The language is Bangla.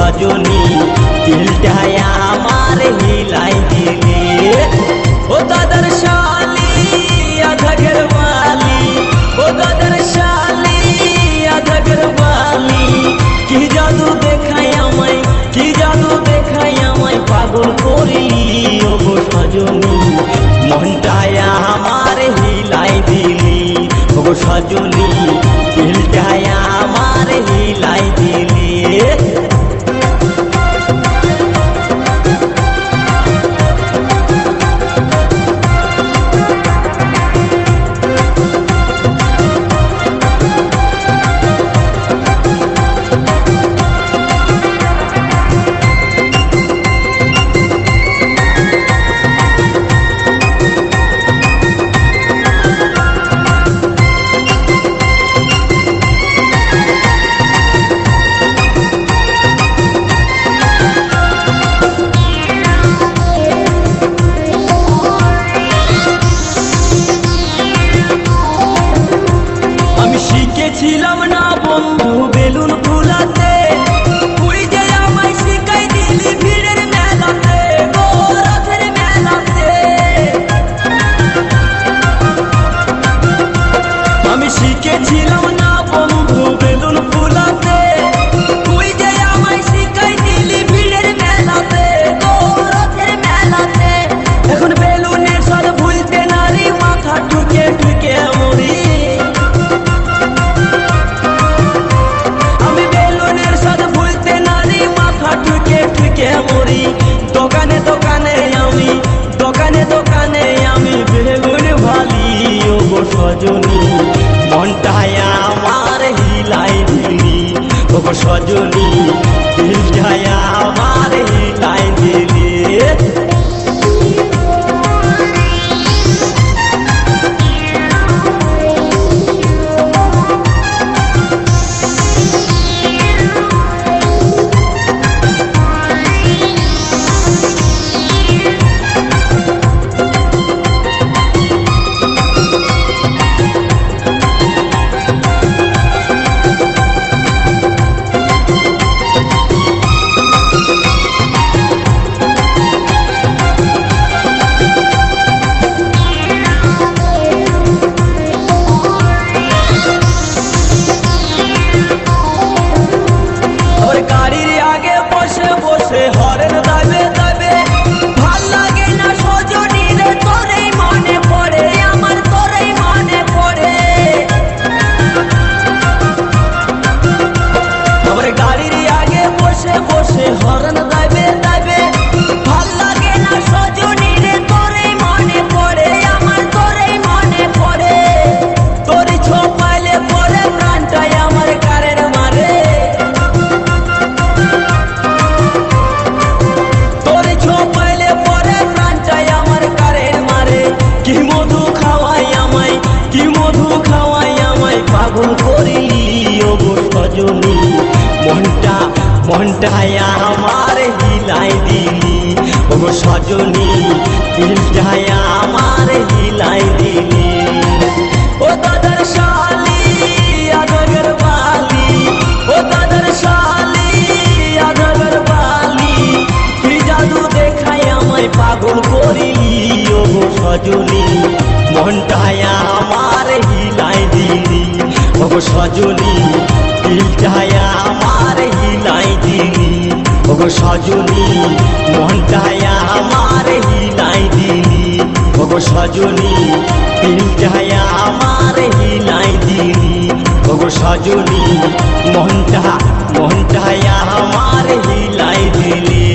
সজনী দিলটা আমার হিলাই দিলে। ও দাদার শালি আধা ঘরওয়ালি, ও দাদার শালি আধা ঘরওয়ালি, কি জাদু দেখাই আমায়, কি জাদু দেখাই আমায় পাগল করি। ও গো সজনী মনটায় আমার হিলাই দিলি, ও গো সজনী দিলটায় আমার হিলাই দিলি। শিখেছিলাম না বন্ধু বেলুন ফুলাতে, তুই যে আমায় শিখাই দিলি ভিড়ের মেলাতে, গো রথের মেলাতে। আমি শিখেছিলাম না বন্ধু বেলুন ফুলাতে, তুই যে আমায় শিখাই দিলি ভিড়ের মেলাতে, গো রথের মেলাতে। এখন বেলুনের স্বাদ ভুলতে নারী মাথা ঠুকে ঠুকে মরি। দোকানে দোকানে আমি, দোকানে দোকানে আমি বেগুন ভালি। ও গো সজনী মনটায় আমার হিলাই দিলি, ও গো সজনী দিলটায় আমার হিলাই দিলি। গাড়ির আগে বসে বসে হরেন দাবে দাবে, ভাল লাগে না সজনী রে তোরেই মনে পড়ে, আমার তোরেই মনে পড়ে। আমার গাড়ির আগে বসে বসে হরেন দাবে দাবে, ভাল লাগে না সজনী রে তোরেই মনে পড়ে, আমার তোরেই মনে পড়ে। তোরই ছোপাইলে পরে প্রাণটাই আমার কারের মারে, কি মধু খাওয়াই আমায়, কি মধু খাওয়াই আমায় পাগল করিলি। ও গো সজনী মনটায় আমার হিলাই দিলি, ও গো সজনী দিলটায় আমার হিলাই দিলি। ও দাদার শালি আধা ঘরওয়ালি, ও দাদার শালি আধা ঘরওয়ালি, কি জাদু দেখাই আমায় পাগল করিলি। ও গো সজনী মনটায় আমার হিলাই দিলি, ও গো সজনী দিলটায় আমার হিলাই দিলি, ও গো সজনী মনটায় আমার হিলাই দিলি, ও গো সজনী দিলটায় আমার হিলাই দিলি, ও গো সজনী মনটায় আমার হিলাই দিলি।